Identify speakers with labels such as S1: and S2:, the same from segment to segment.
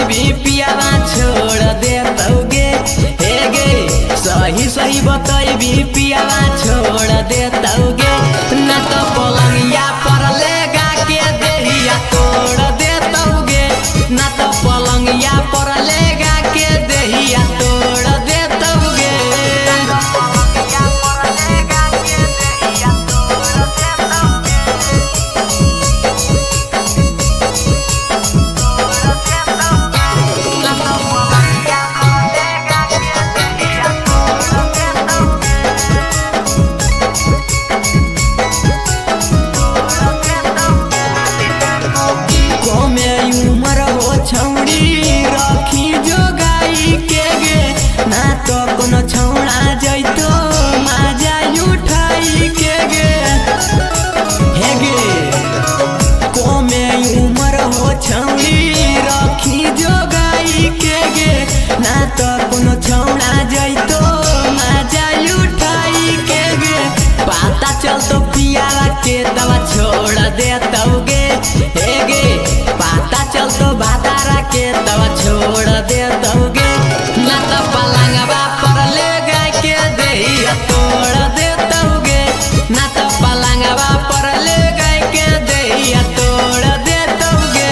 S1: भी पियावा छोड़ देतौगे हे गे सही सही बताई भी पियावा छोड़ देतौगे ना तो पलंगिया पर लेगा के देहिया तोड़ देतौगे ना तो पलंगिया पर लेगा के देहिया तोड़ देतौगे छौड़ी रखी जो गाई के गे ना तो कोनो छौड़ा जैतो माजा उठाई के गे हे गे कोमे उम्र हो छौड़ी रखी जो गाई के गे ना तो कोनो छौड़ा जैतो माजा उठाई के गे पता चल तो पियावा के दवा छोड़ देतौगे हे गे पता चल तो भातारा के दवा छोड़ देतौगे ना तो पलंगवा पर लेगा के देहिया तोड़ देतौगे ना तो पलंगवा पर लेगा के देहिया तोड़ देतौगे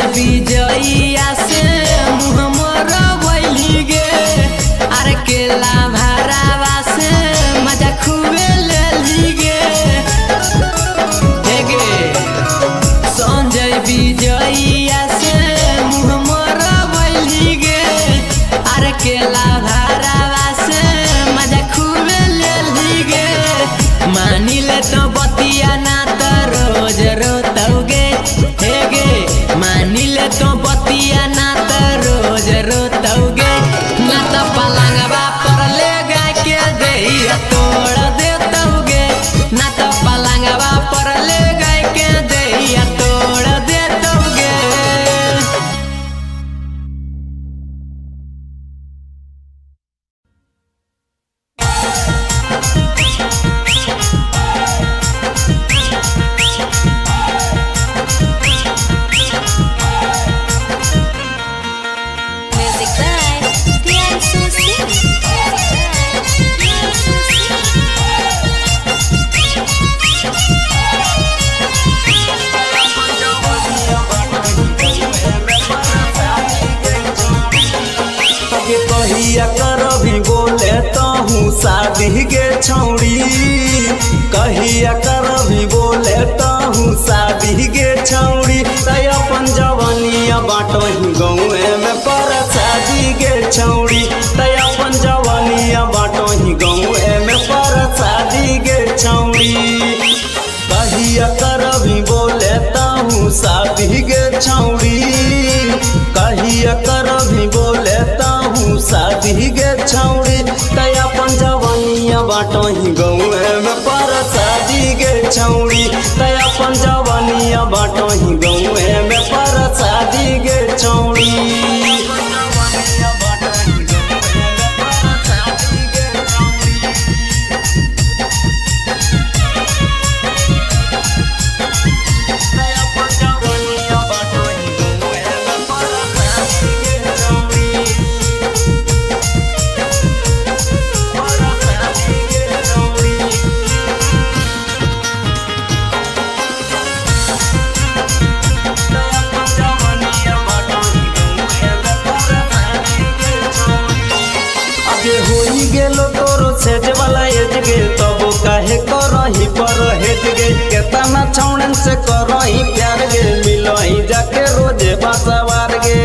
S1: विजयिया से मुँह मरवैली गे अरे केला भरावा से मजा खूबे लेली गे हे गे संजय विजयिया से मुँह मरवैली गे अरे केला भरावा से मजा खूबे लेली गे मानी ले तो बतिया ना तो रोज रोतौगे हे गे मानी ले तो बतिया ना तो रोज रोतौगे ना तो पलंगवा पर लेगा के देहिया तोड़ देतौगे ना तो पलंगवा पर लेगा के देहिया तोड़ देतौगे
S2: कहिया कर भी बोले तो हूँ शादी के छौड़ी कहिया कर भी बोले तो हूँ शादी के छौड़ी तय अपन जवानिया बाटो ही गाँव में पर शादी के छौड़ी तय अपन जवानिया बाटो ही गाँव में पर शादी के छौड़ी कहिया कर भी बोले तो हूँ शादी के छौड़ी कहिया कर भी बोले तो हूँ शादी के छौड़ी तय अपन जवानिया बाटो ही गाँव में पर शादी के छौड़ी तय अपन जवानिया बाटो ही गाँव में पर शादी के छौड़ी सेज वाला एज गे तब काहे करही पर हेज गे केतना छौड़न से करही प्यार गे मिलही जाके रोजे बासवार गे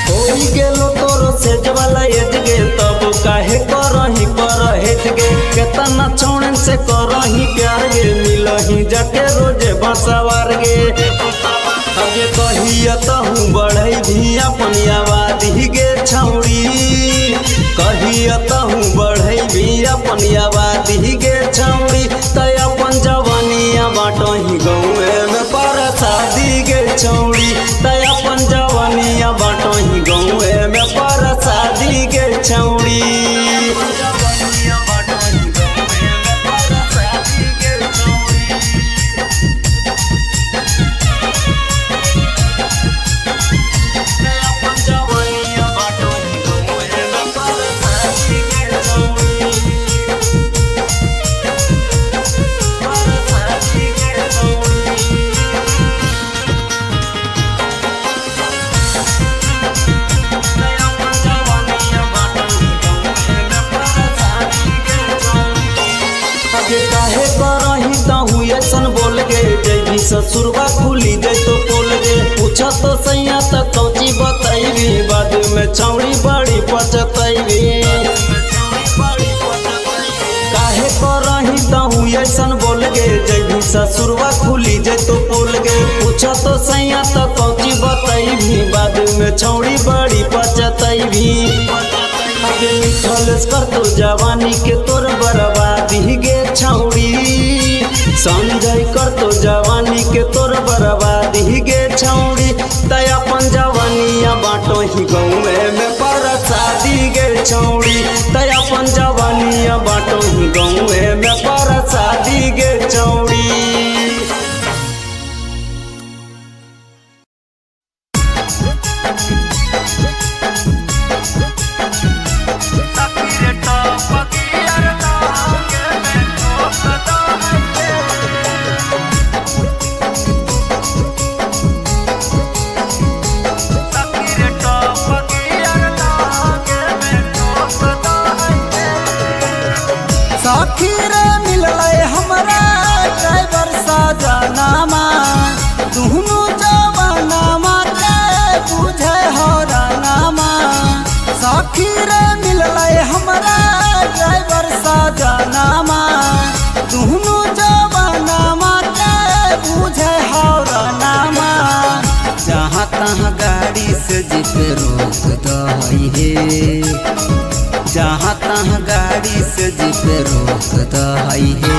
S2: होई गेलो तोरो सेज वाला एज गे तब काहे करही पर हेज गे केतना छौड़न से करही प्यार गे मिलही जाके रोजे बासवार गे अगे कहिया तहूँ बढ़ई भी अपन आवाज ही गे छौड़ी कहिया तहूँ बढ़ई पूछा तो सैया तक कौची बतैबी बाद में छौड़ी बड़ी पचतैबी काहे करही तहू ऐसन बोल गे जैभी ससुरवा खुली जैतो पोल गे पूछा तो सैया तक कौची बतैबी बाद में छौड़ी बड़ी पचतैबी आगे मिठलेस कर तो जवानी के तोर बर्बादी गे छौड़ी संजय कर तो जवानी के तोर बर्बादी गे छौड़ी तय अपन जवानिया बाटो ही गौवे में परसादी गे छौड़ी तय अपन जवानिया बाटो ही गौवे में परसादी गे छौड़ी
S1: गाड़ी से जिपे रोक दही हे जहाँ तहाँ गाड़ी से जिपे रोक दही हे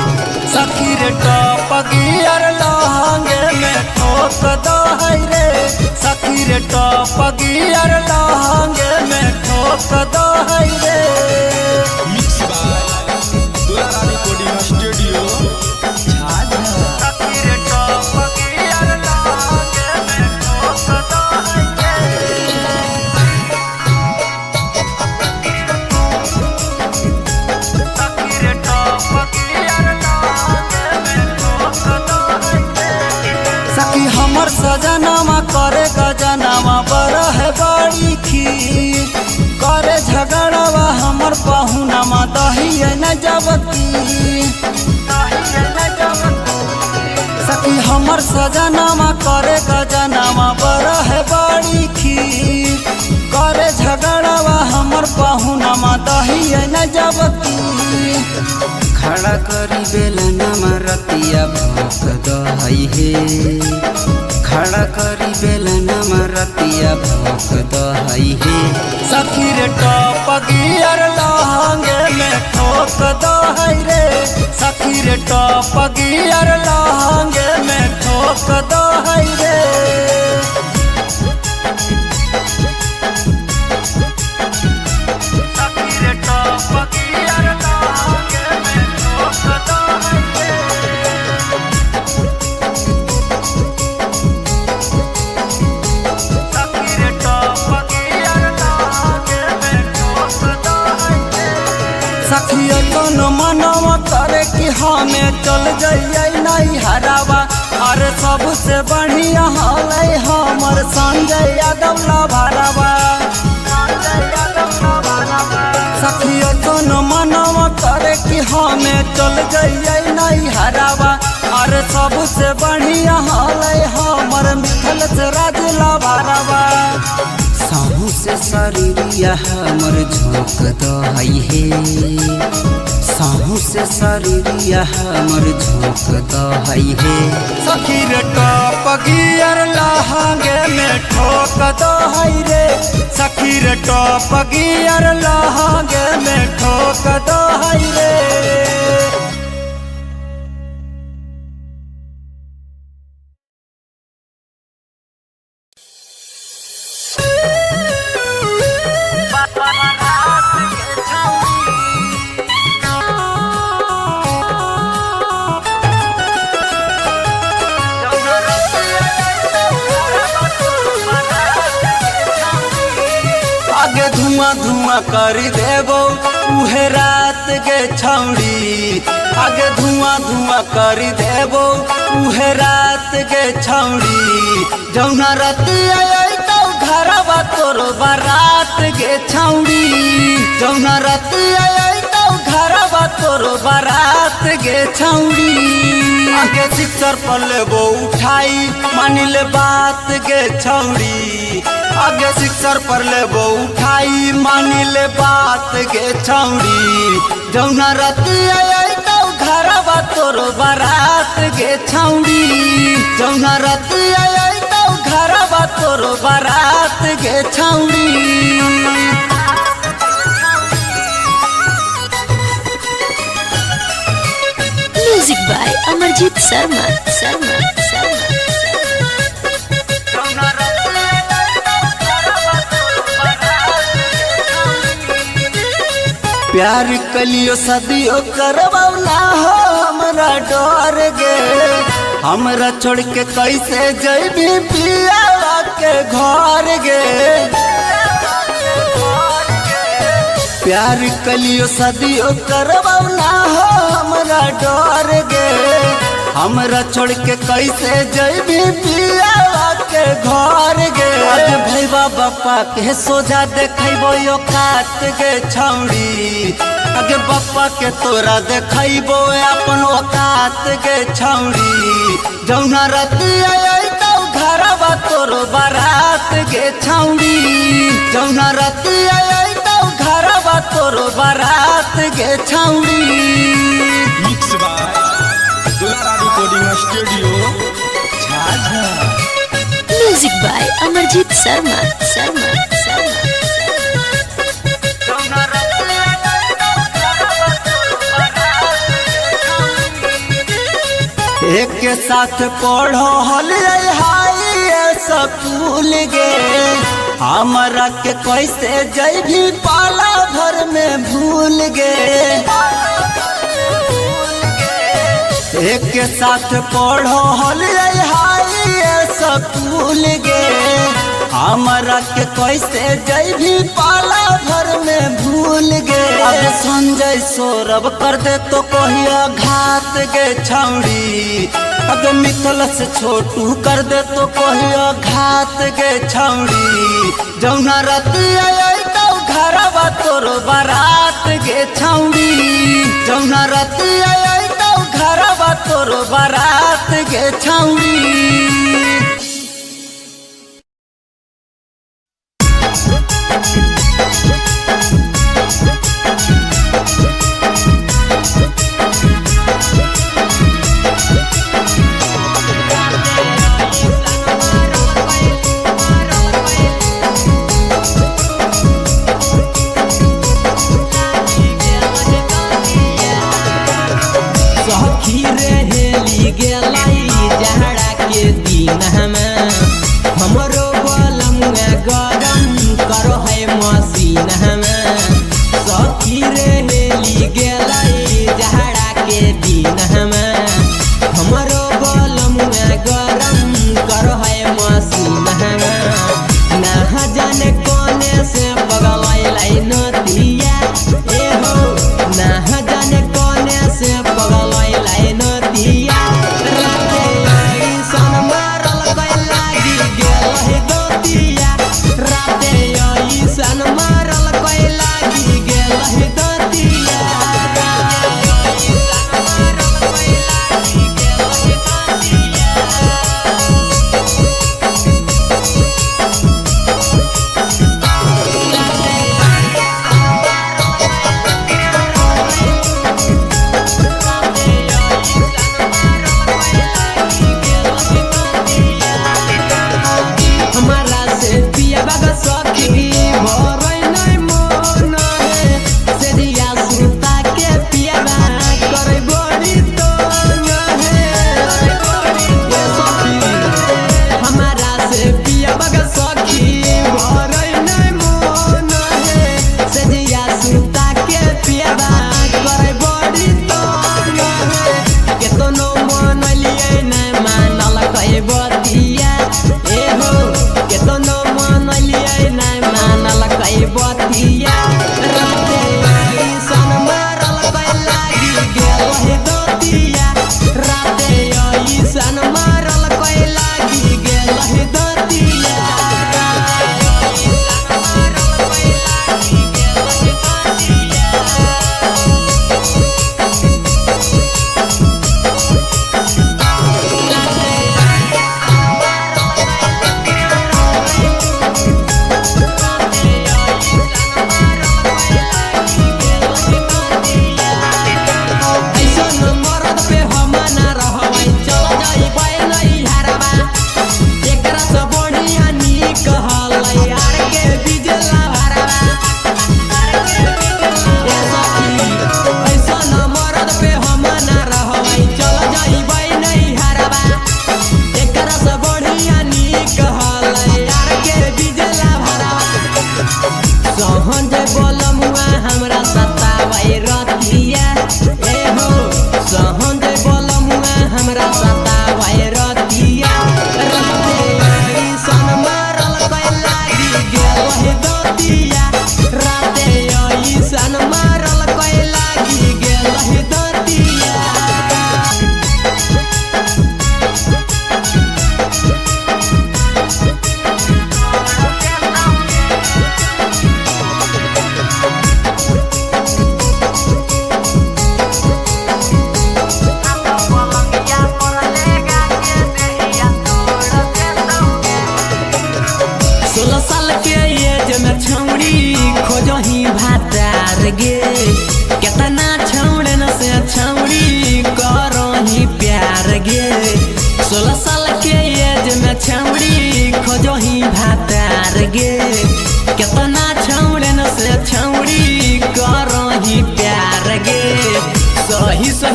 S1: सखी रे टॉप गियर लहंगे में ठोक दही रे सखी रे टॉप गियर लहंगे में ठोक दही रे
S3: mix by Dulara recording studio
S1: सखी रे टॉप गियर लहंगे में ठोक दही सखी हमर सजनामा करे गजनामा बरह बड़ी खीर करे झगड़वा हमर पहुनामा दही न जबती सखी हमर सजनामा करे गजनामा बरह बड़ी खीर करे झगड़वा हमर पहुनामा दही न जबती खड़ा करी बेलनामा रतिया भोक दही हे खड़ा करी बेलनामा रतिया भोक दही हे सखी रे टॉप गियर लहंगे में ठोक दही रे सखी रे टॉप गियर लहंगे में ठोक दही रे सखिया कोनो मनवा करे कि हमें चल जाइए नहीं हरावा अरे सबसे बढ़िया हाल हमर संजय यादव ला भरावा सखिया कोनो मनवा करे कि हमें चल जाइए नहीं हरावा अरे सबसे बढ़िया हाल हमर मिथल से राज ला भरावा साहू से शरीरिया हमर झोंक दही हे साहू से शरीरिया हमर झोंक दही हे सखी रे टॉप गियर लहंगे में ठोक दही रे सखी रे टॉप गियर लहंगे में ठोक दही रे धुआं धुआं कर देबो उहे रात के छौड़ी आगे धुआं धुआं कर देबो उहे रात के छौड़ी जौना राती आई तो घरवा तोर बारात के छौड़ी जौना राती आई तो घरवा तोर
S2: तोरो बारात गे छौड़ी आगे सिक्सर पर लेबो उठाई मानी ले बात गे छौड़ी आगे सिक्सर पर लेबो उठाई मानी ले बात गे छौड़ी जौना राती आई तो घरवा तोरो बारात गे छौड़ी जौना राती आई तो घरवा तोरो बारात गे छौड़ी।
S4: म्यूजिक बाय अमरजीत शर्मा शर्मा
S2: प्यार कलियो सदियो करवाओ ना हो हमरा डर गे हमरा छोड़ के कैसे जइबी पियावा के घर गे प्यार कलियो सदियो करवाओ ना हो हमरा डर गे हमरा छोड़ के कैसे जइबी पियावा के घर गे आज भैया बापा के सोझा देखैबो यो कात गे छौड़ी आगे बापा के तोरा देखैबो अपन औकात गे छौड़ी जौना राती आई तो घरवा तोरो बारात गे छौड़ी जौना राती आई तो घरवा तोरो बारात गे छौड़ी।
S3: Mix by Dulara recording studio Jhajha.
S4: Music by Amarjeet Sharma Sharma
S2: एक के साथ पढ़ो हल हाई स्कूल गे हमरा के कैसे जइबी पाला भर में भूल गे एक के साथ पढ़ो हल हाई स्कूल गे हमरा के कैसे जइबी पाला भर में भूल गे अब संजय सौरभ कर दे तो कहिया घात गे छौड़ी अब मिथल से छोटू कर दे तो कहिया घात गे छौड़ी जौना राती आई तो घरवा तोरो बारात गे छौड़ी जौना राती आई तो घरवा तोरो बारात गे छौड़ी।
S1: हमरो बलम गरम करो है मसीन हमें सखी रे हेली गेलाई जहड़ा के दिन हमें हमरो बलम गरम करो है मसीन हमें ना जाने कोने से पगलाई नदिया ए हो ना जाने कोने से पगलाई नदिया राते सन मारल गई लागी गेल है दोतिया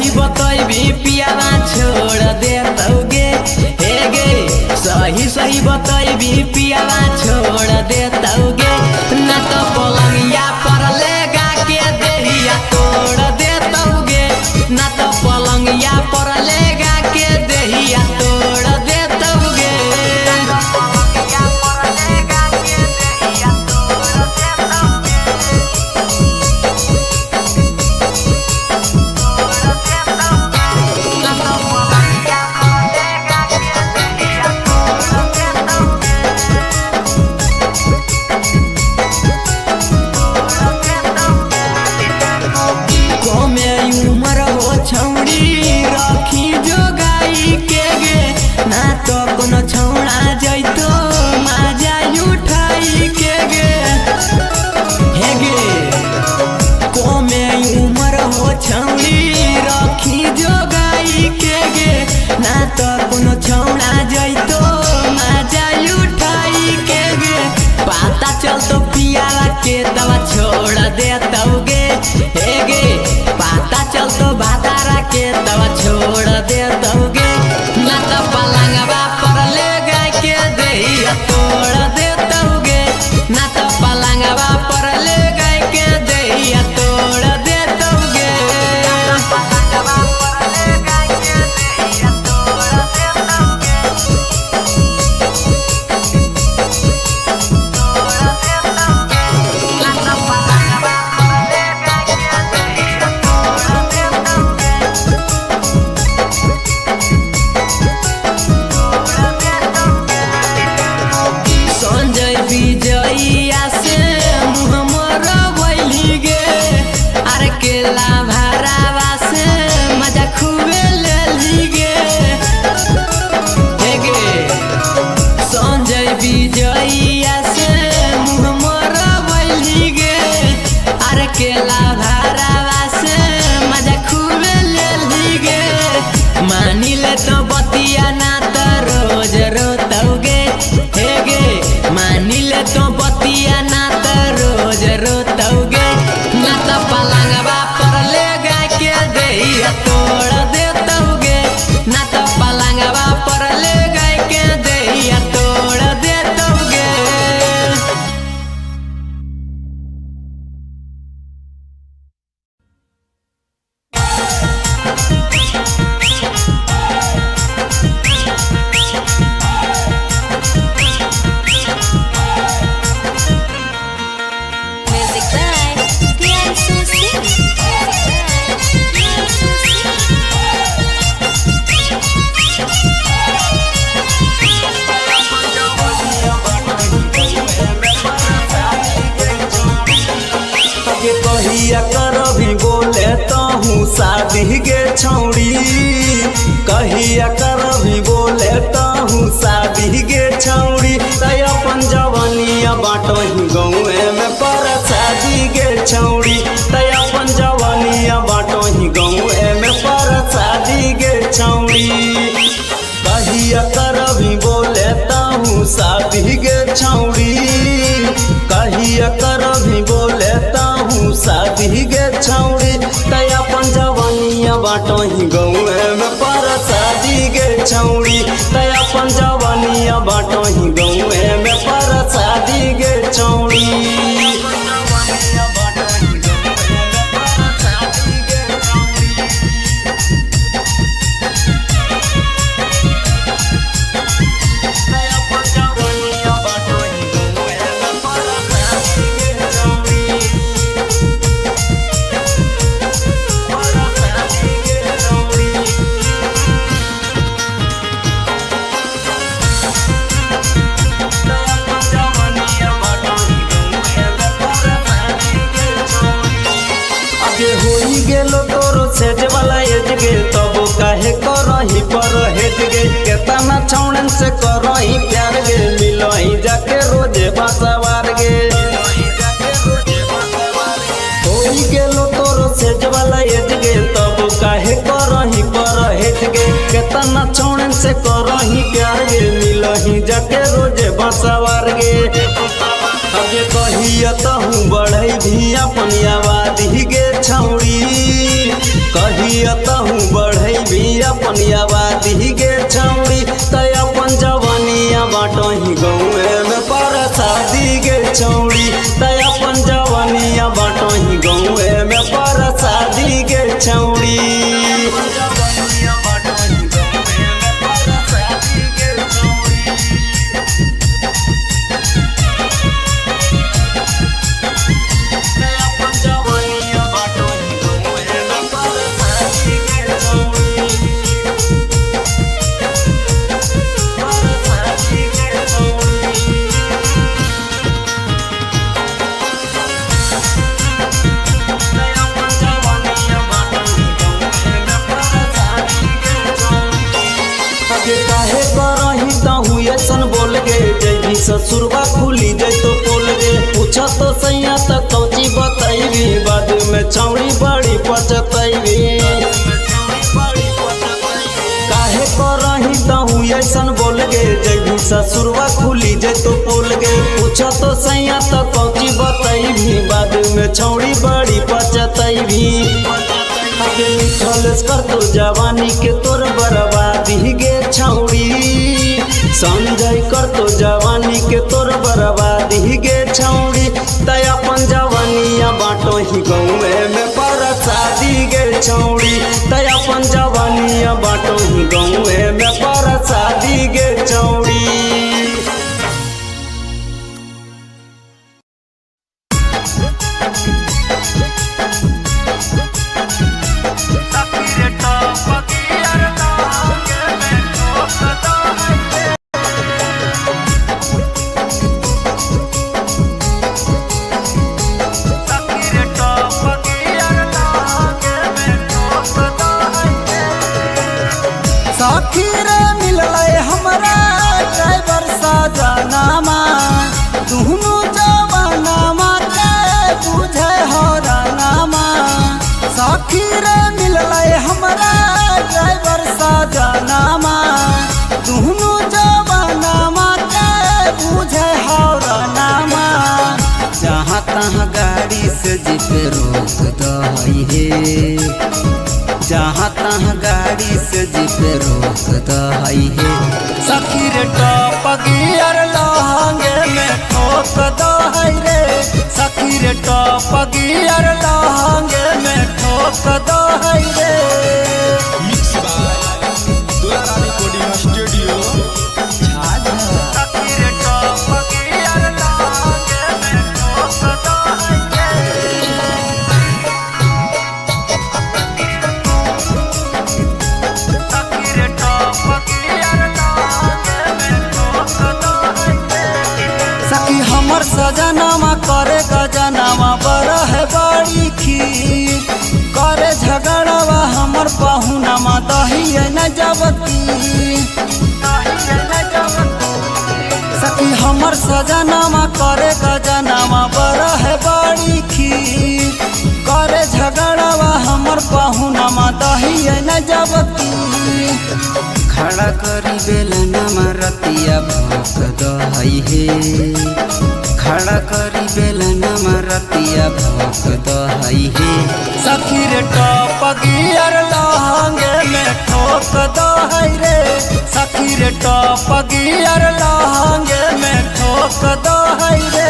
S1: सही बतैबी पियावा छोड़ देतौगे हे गे सही बतैबी पियावा छोड़ देतौगे ना तो पलंगिया पर लेगा के देहिया तोड़ देतौगे ना तो पलंगिया पर लेगा के देहिया तोड़ देतौगे कमे उमर हो छौड़ी रखी जोगाई के गे ना तो कोनो छौड़ा जैतो माजा उठाई के गे हे गे कमे उमर हो छौड़ी रखी जोगाई के गे ना तो कोनो छौड़ा जैतो माजा उठाई के गे पता चलतो पियावा के दवा छोड़ देतौगे हे गे पता चलतो भातारा के दवा छोड़ देतौगे ना तो पलंगवा पर लेगा के देहिया तोड़ देतौगे ना तो पलंगवा पर लेगा के देहिया तोड़ देतौगे संजय विजयिया से मुँह मरवैली गे अरे केला भरावा से मजा खूबे लेली गे हे गे संजय विजयिया से मुँह मरवैली गे अरे केला भरावा से मजा खूबे लेली गे मानी ले तो बतिया ना तो रोज रोतौगे हे गे मानी ले तो बतिया ना तो रोज रोतौगे ना तो पलंगवा पर लेगा के देहिया तोड़ देतौगे ना तो पलंगवा पर लेगा के देहिया तोड़ देतौगे
S4: Music by Pianso Sing.
S2: ये कहिया करभी बोले तहूँ शादी गे छौड़ी कहिया करभी बोले तहूँ शादी गे छौड़ी तय अपन जवानिया बाटही गौए में पर शादी गे छौड़ी तय अपन जवानिया बाटही गौए में पर शादी गे छौड़ी कहिया करभी बोले तहूँ शादी गे छौड़ी कहिया करभी बोले तहूँ शादी गे छौड़ी तय अपन जवानिया बाटही गौए में पर शादी गे छौड़ी तय अपन जवानिया बाटही गौए में पर शादी गे छौड़ी होई गेलो तोरो सेज वाला एज गे तब काहे करही पर हेज गे केतना छौड़न से करही प्यार गे मिलही जाके रोजे बासवार गे होई गेलो तोरो सेज वाला एज गे तब काहे करही पर हेज गे केतना छौड़न से करही प्यार गे मिलही जाके रोजे बासवार गे अगे कहिया तहूँ बढ़ई भी अपन आवाज ही गे छौड़ी कहिया तहू बढ़ैबी अपन आबादी गे छौड़ी तय अपन जवानिया बाटही गौए में पर शादी गे छौड़ी तय अपन जवानिया बाटही गौए में पर शादी गे छौड़ी काहे करही तहू ऐसन बोल गे जैभी ससुरबा खुली जैतो पोल गे पूछा तो सैया तक कौची बतैबी बाद में छौड़ी बड़ी पचतैबी काहे करही तहू ऐसन बोल गे जैभी ससुरबा खुली जैतो पोल गे पूछा तो सैया तक कौची बतैबी बाद में छौड़ी बड़ी पचतैबी खलस कर तो जवानी के तोर बर्बादी गे छौड़ी संजय कर तो जवानी के तोर बर्बादी गे छौड़ी तय अपन जवानिया बाटो ही गौए में पर शादी गे छौड़ी तय अपन जवानिया बाटो ही गौए में पर शादी गे छौड़ी
S5: सखीरे मिलले हमरा ड्राइवर सजनामा दुहनु जवानामा के बुझे हरानामा सखीरे मिलले हमरा ड्राइवर सजनामा दुहनु जवानामा के बुझे हरानामा जहाँ तहाँ गाड़ी से जिपे रोक दही हे जहाँ तहाँ गाड़ी से जिपे रोक दही हे सखी रे टॉप गियर लहंगे में ठोक दही रे सखी रे टॉप गियर लहंगे में ठोक दही रे
S3: mix by Dulara recording studio Jhajha.
S5: सखी रे टॉप गियर लहंगे में ठोक दही सखी हमर सजनामा करे गजनामा बरह बड़ी खीर करे झगड़वा हमर पहुनामा दही न जबती सखी हमर सजनामा करे गजनामा बरह बड़ी खीर करे झगड़वा हमर पहुनामा दही न जबती खड़ा करी बेलनामा रतिया भोक दही हे खड़ा करी बेलनामा रतिया भोक दही हे सखी रे टॉप गियर लहंगे में ठोक दही रे सखी रे टॉप गियर लहंगे में ठोक दही रे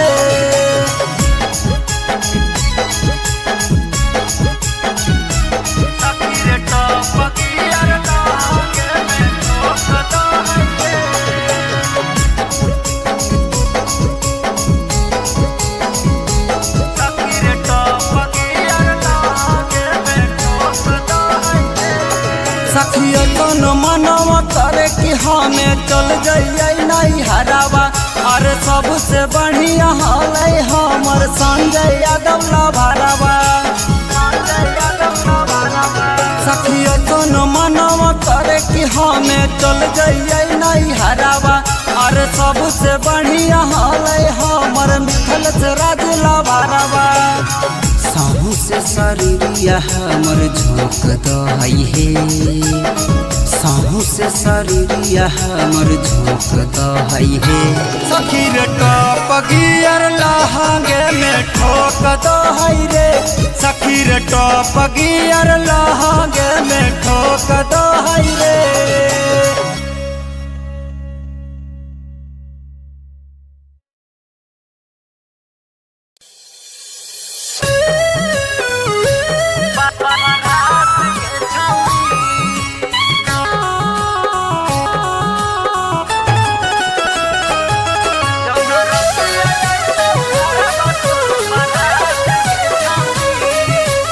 S5: सखिया कोनो मनवा करे कि हमें चल जाइए नहीं हरावा अरे सबसे बढ़िया हलै हमर संजय यादव ला भरावा सखिया कोनो मनवा करे कि हमें चल जाइए नहीं हरावा अरे सबसे बढ़िया हलै हमर मिथल से राज ला भरावा साहू से शरीरिया हमर झोंक दही हे साहू से शरीरिया हमर झोंक दही हे सखी रे टॉप गियर लहंगे में ठोक दही रे सखी रे टॉप गियर लहंगे कदो है रे।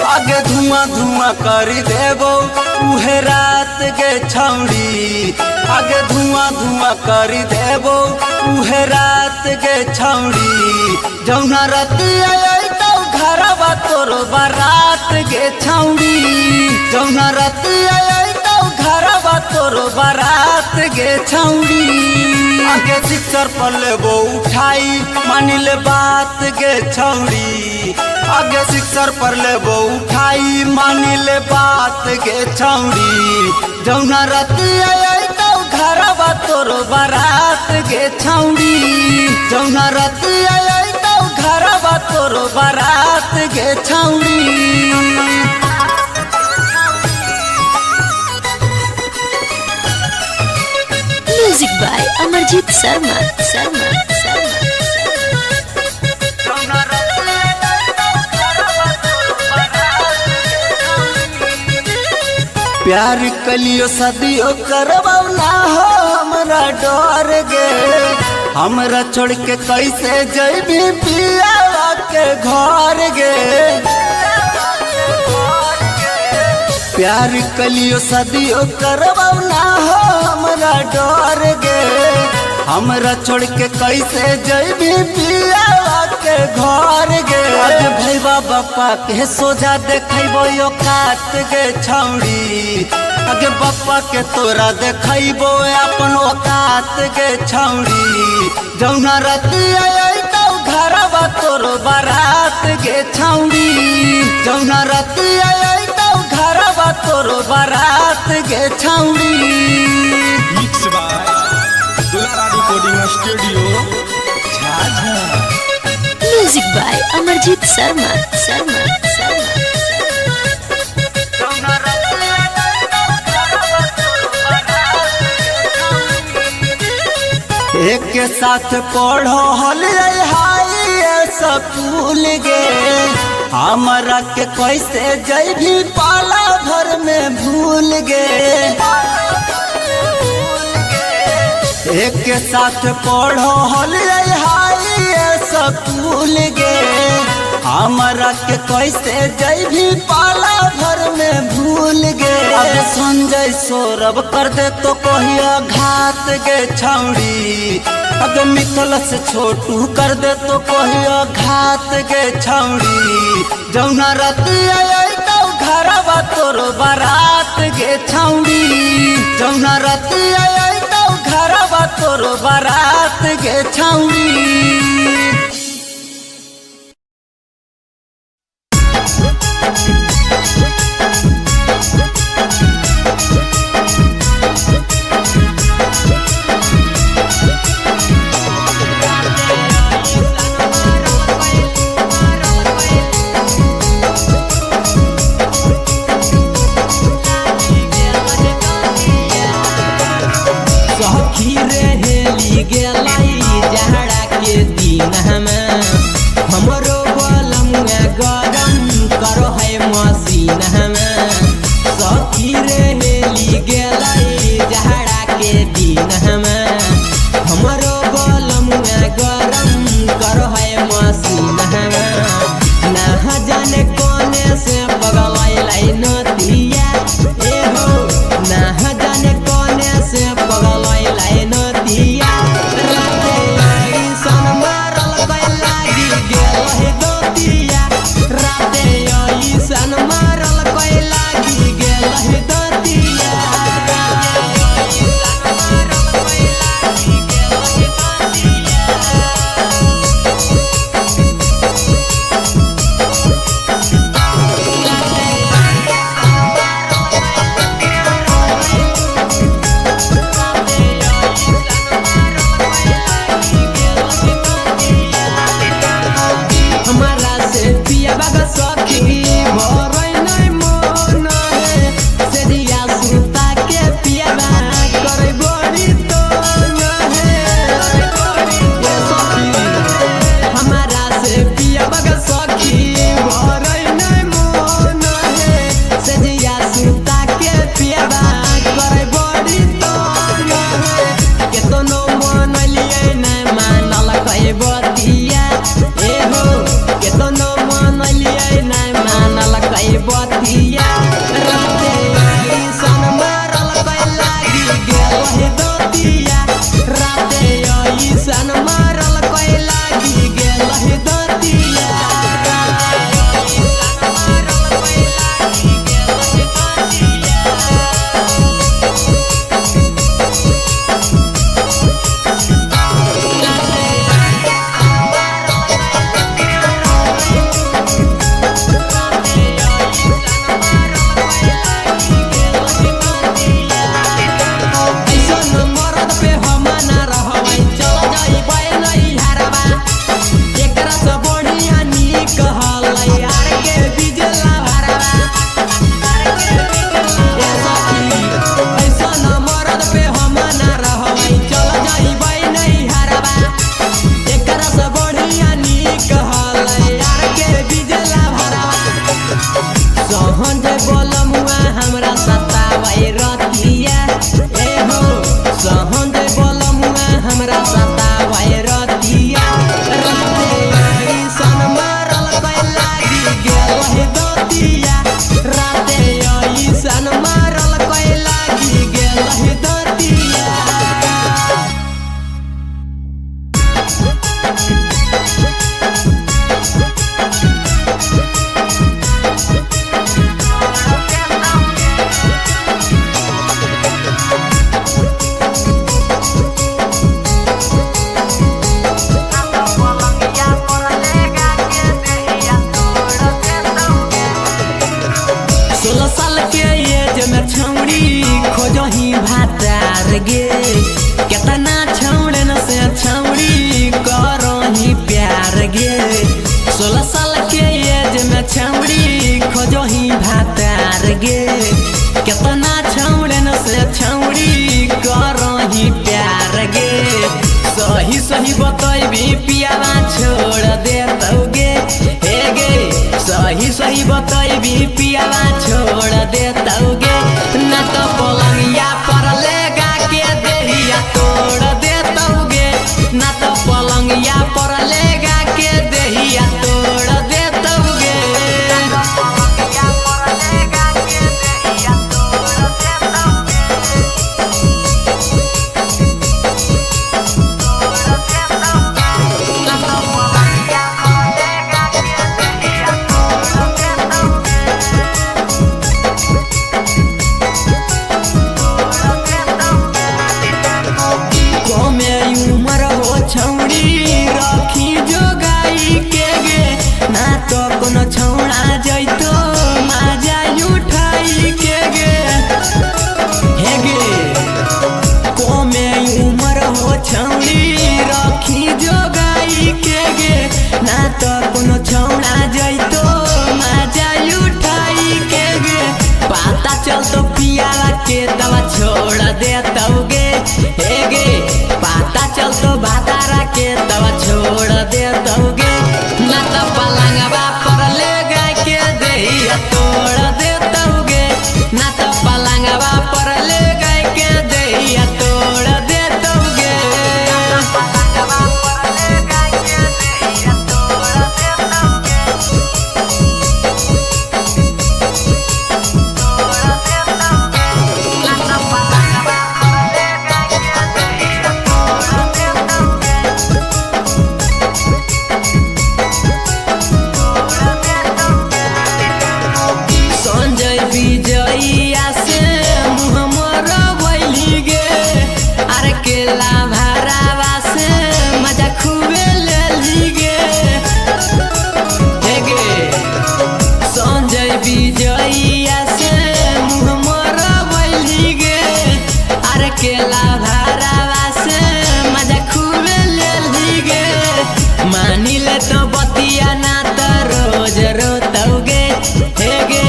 S5: आगे धुआं धुआं कर देबो उहे रात के छौड़ी। आगे धुआं धुआं कर देबो उहे रात के छौड़ी। जौना राती आई तो घरवा तोर बारात के छौड़ी। जौना राती आई तो घरवा तोर बारात के छौड़ी। आगे सिक्सर पर लेबो उठाई मानिले बात के छौड़ी। आगे सिक्सर पर लेबो उठाई मानिले बात के छौड़ी। जौना राती आई तो घरवा तोर बारात के छौड़ी। जौना राती आई तो घरवा तोर बारात के छौड़ी।
S4: Music by Amarjeet Sharma Sharma Sharma.
S5: प्यार कलियो सदियो करवाओ ना हो हमरा डर गे। हमरा छोड़ के कैसे जइबी पियावा के घर गे। प्यार कलियो सदियो करवाओ ना हो हमरा डर गे। हमरा छोड़ के कैसे जइबी पियावा के घर गे। आज भैया बापा के सोजा देखैबो यो कात के छौड़ी। आगे बापा के तोरा देखैबो अपन औकात के छौड़ी। जौना राती आई तो घरवा तोर बारात के छौड़ी। जौना राती आई तो घरवा तोर बारात के छौड़ी।
S3: Mix by Dulara recording studio Jhajha.
S4: Music by Amarjeet Sharma Sharma Sharma.
S5: एक के साथ पढ़ो हल हाई स्कूल गे। हमरा के कैसे जइबी पाला भर में भूल गे। एक के साथ पढ़ो हल हाई स्कूल गे। हमरा के कैसे जइबी पाला भर में भूल गे। अब संजय सौरभ कर दे तो कहिया घात के छौड़ी। अब मिथल से छोटू कर दे तो कहिया घात के छौड़ी। जौना राती आई तो घरवा तोर बारात के छौड़ी। जौना राती आई तो घरवा तोर बारात के छौड़ी।
S1: सखी रे हेली गेलाई जहड़ा के दिन के एज में छौड़ी खोजही भातार गे केतना छौड़न से छौड़ी करही प्यार गे 16 साल के एज में छौड़ी खोजही भातार गे केतना छौड़न से छौड़ी करही प्यार गे सही सही बतैबी पियावा छोड़ देतौगे हे गे सही सही बतैबी पियावा छोड़ देतौगे ना तो पलंगिया पर लेगा के देहिया तोड़ देतौगे ना तो पलंगिया पर लेगा के देहिया तोड़ देतौगे छौड़ी रखी जोगाई के गे ना तो कोनो छौड़ा जैतो माजा उठाई के गे हे गे कोमे उमर हो छौड़ी रखी जोगाई के गे ना तो कोनो छौड़ा जैतो माजा उठाई के गे पता चलतो पियाला के दवा छोड़ देतौगे हे गे पता चलतो बातारा के दवा छोड़ देतौगे ना तो पलंगवा पर ले गाय के देहिया तोड़ देतौगे ना तो पलंगवा पर ले गाय के देहिया तोड़ देतौगे संजय विजयिया से मुँह मोर बैली गे अरे केला भरावा से मजा खूबे लेली गे हे गे संजय विजयिया से मुँह मोर बैली गे अरे केला भरावा से मजा खूबे लेली गे मानी ले तो बतिया ना तो रोज रोतौगे हे गे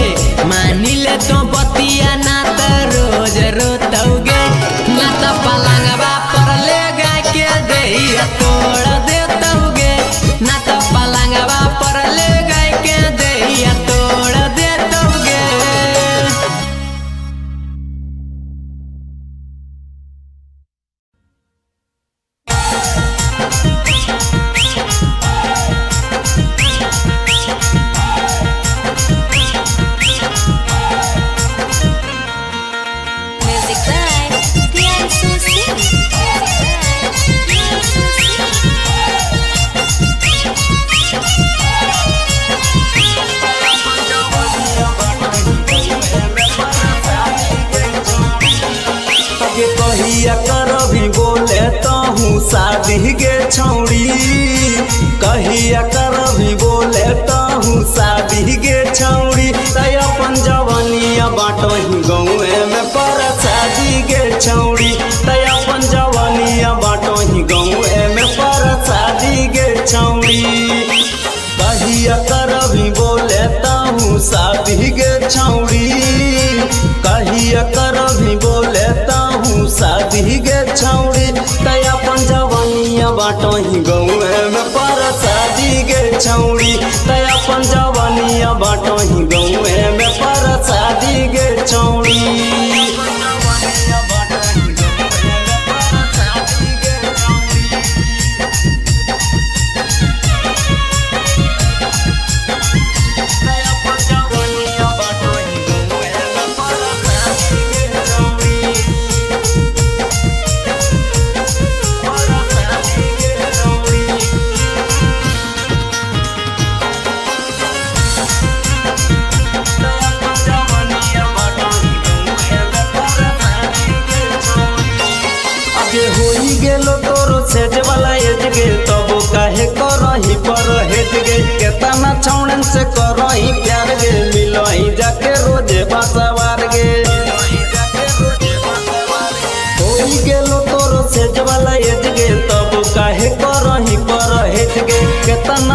S1: मानी ले तो बतिया ना तो रोज रोतौगे ना तो पलंगवा पर ले गाय के देहिया तोड़ देतौगे ना तो पलंगवा पर ले गाय के देहिया तोड़ देतौगे
S4: Music by Tian Susi.
S2: के कहिया करभी बोले तहूँ शादी गे छौड़ी कहिया करभी बोले तहूँ शादी गे छौड़ी तय अपन जवानिया बाटही गौए में पर शादी गे छौड़ी तय अपन जवानिया बाटही गौए में पर शादी गे छौड़ी कहिया करभी बोले तहूँ शादी गे छौड़ी कहिया करभी बोले तहूँ शादी गे छौड़ी तय अपन जवानिया बाटही गौए में पर शादी गे छौड़ी तय अपन जवानिया बाटही गौए में पर शादी गे छौड़ी सेज वाला एज गे तब काहे करही पर हेज गे केतना छौड़न से करही प्यार गे मिलही जाके रोजे बासवार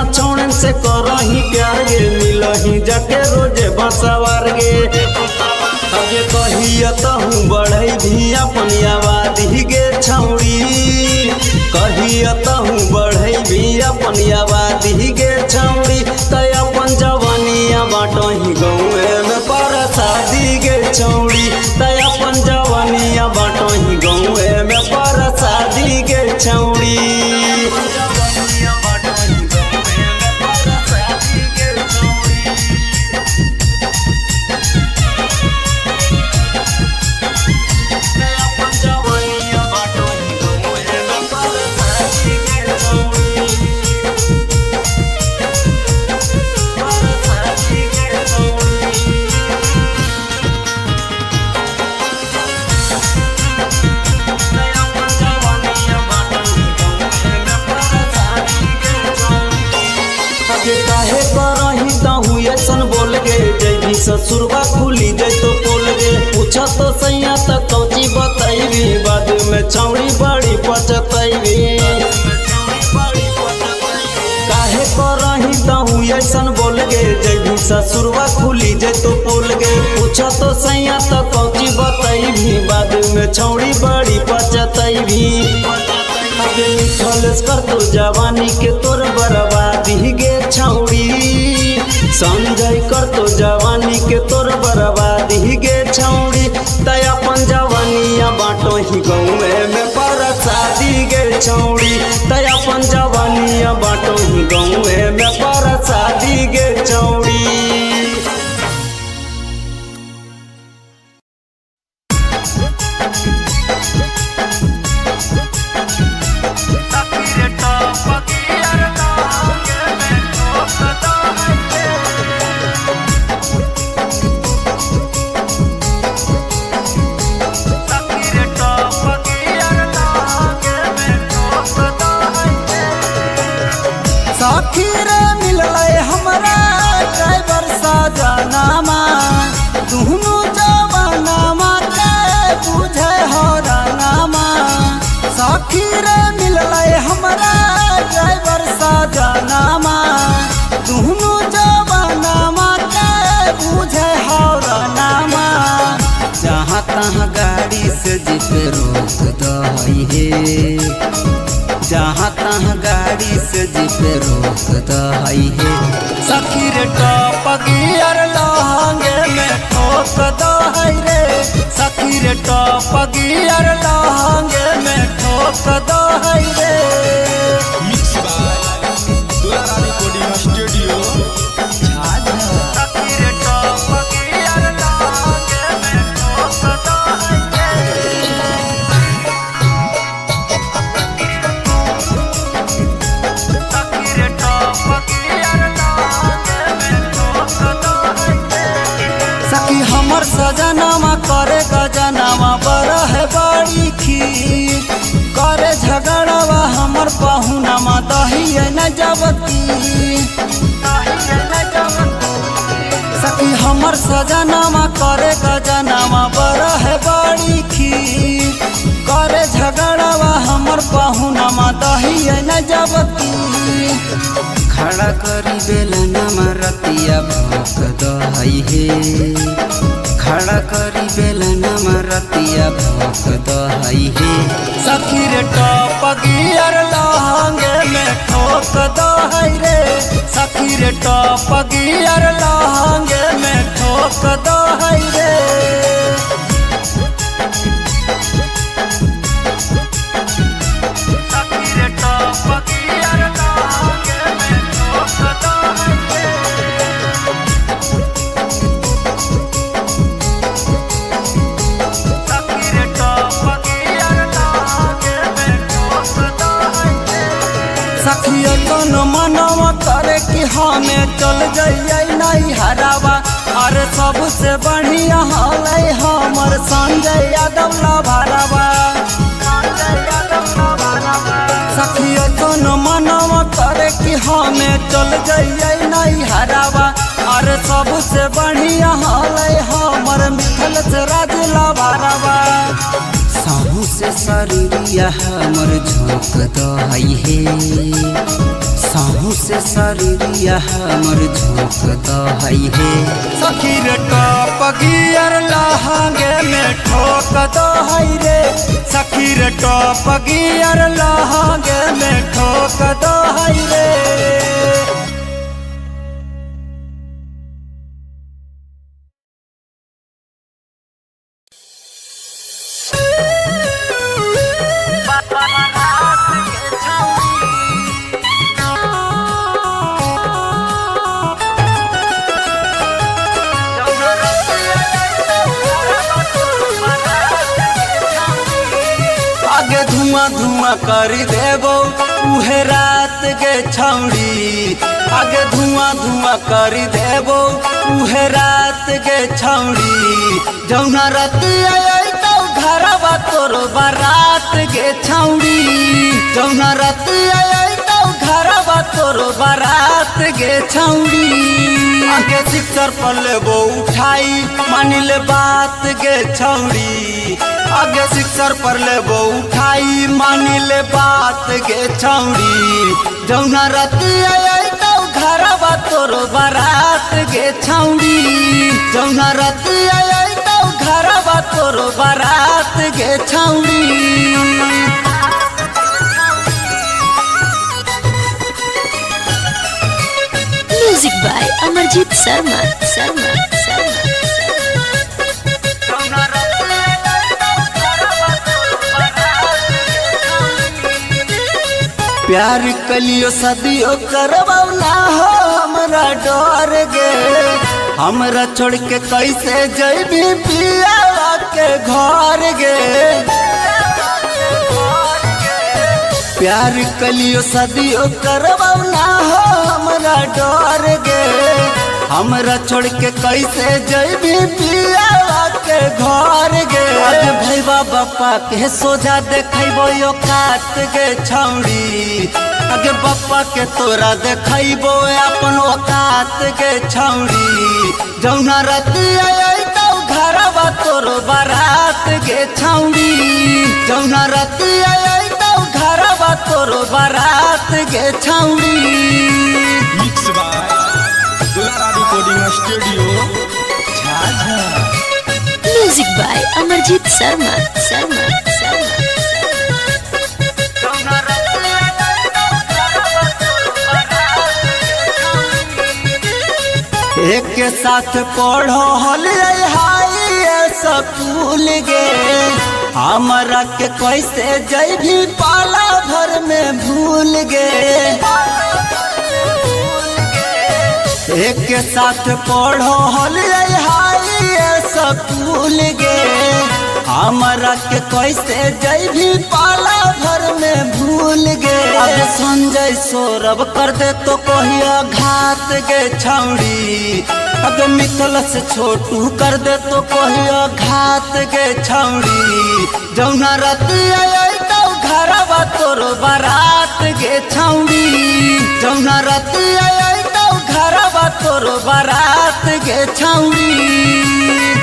S2: अपना छोड़न से करही प्यार गे मिलही जाके रोजे बसवार गे अगे कहिया तहूँ बढ़ई भी अपन आबादी गे छौड़ी कहिया तहूँ बढ़ई भी अपन आबादी गे छौड़ी तय अपन जवानिया बाटही गौए में पर शादी गे छौड़ी तय अपन जवानिया बाटही गौए में पर शादी गे छौड़ी काहे करही तहूँ ऐसन बोल गे जैभी ससुरबा खुली जै तो बोल गे पूछा तो सैया तक कौची बतैबी बाद में छौड़ी बड़ी पचतैबी काहे करही तहूँ ऐसन बोल गे जैभी ससुरबा खुली जै तो बोल गे पूछा तो सैया तक कौची बतैबी बाद में छौड़ी बड़ी पचतैबी खलस कर तो जवानी के तोर बर्बादी गे छौड़ी संजय कर तो जवानी के तोर बर्बादी गे छौड़ी तय अपन जवानिया बाटो ही गौए में पर शादी गे छौड़ी तय अपन जवानिया बाटो ही गौए में पर शादी गे छौड़ी
S5: साथी रे मिलले हमरा ड्राइवर सजनामा दुनु जवानामा के बुझे हो रानामा साथी रे मिलले हमरा ड्राइवर सजनामा दुनु जवानामा के बुझे हो रानामा जहाँ तहाँ गाड़ी से जिप रोक दही हे जहाँ तहाँ गाड़ी से जिप रोक दही हे सखी रे टॉप गियर लहंगे में ठोक दही रे सखी रे टॉप गियर लहंगे में ठोक दही रे
S3: mix by Dulara recording studio Jhajha
S5: सखी रे टॉप गियर लहंगे में ठोक दही सखी हमर सजनामा करे गजनामा बड़ा है बड़ी खीर करे झगड़वा हमर पहुनामा दही न जबती सखी हमर सजनामा करे गजनामा बड़ा है बड़ी खीर करे झगड़वा हमर पहुनामा दही न जबती खड़ा करी बेलनामा रतिया भोक दही हे खड़ा करी बेलनामा रतिया भोक दही हे सखी रे टॉप गियर लहंगे में ठोक दही रे सखी रे टॉप गियर लहंगे में ठोक दही रे सखिया कौन मनवा करे कि हमें चल जाइए नहीं हरावा अरे सबसे बढ़िया हाल हमर संजय यादव ला भरावा सखिया कौन मनवा करे कि हमें चल जाइए नहीं हरावा अरे सबसे बढ़िया हाल हमर मिथल से राज ला भरावा साहू से शरीरिया हमर झोंक दहई हे साहू से शरीरिया हमर झोंक दहई हे सखी रे टॉप गियर लहंगे में ठोक दहई रे सखी रे टॉप गियर लहंगे में ठोक दहई रे। आगे धुआं धुआं कर देबो उहे रात के छौड़ी आगे धुआं धुआं कर देबो उहे रात के छौड़ी जौना राती आई तो घरवा तोर बारात के छौड़ी जौना राती आई तो घरवा तोर बारात के छौड़ी आगे सिक्सर पर लेबो उठाई मान ले बात के छौड़ी आगे सिक्सर पर लेबो उठाई मान ले बात के छौड़ी जौना राती आई तो घरवा तोर बारात के छौड़ी जौना राती आई तो घरवा तोर बारात के छौड़ी।
S4: Music by Amarjeet Sharma Sharma Sharma.
S5: प्यार कलियो सदियो करबौ ना हो हमरा डर गे हमरा छोड़ के कैसे जइबी पियावा के घर गे प्यार कलियो सदियो करबौ ना हो हमरा डर गे हमरा छोड़ के कैसे जइबी पियावा के घर गे आज भैया बापा के सोझा देखैबो यो काट के छौड़ी आगे बापा के तोरा देखैबो अपन औकात के छौड़ी जौना राती आई तो घरवा तोर बारात के छौड़ी जौना राती आई तो घरवा तोर बारात के छौड़ी।
S3: Mix by Dulara recording studio Jhajha.
S4: Music by Amarjeet Sharma Sharma Sharma.
S5: एक के साथ पढ़ो हल हाई स्कूल गे हमरा के कैसे जइबी पाला भर में भूल गे एक के साथ पढ़ो हल हाई स्कूल गे हमरा के कैसे जइबी पाला भर में भूल गे अब संजय सौरभ कर दे तो कहिया घात गे छौड़ी अब मिथल से छोटू कर दे तो कहिया घात गे छौड़ी जौना राती आई तो घरवा तोर बारात गे छौड़ी जौना राती आई तो घरवा तोर बारात गे छौड़ी।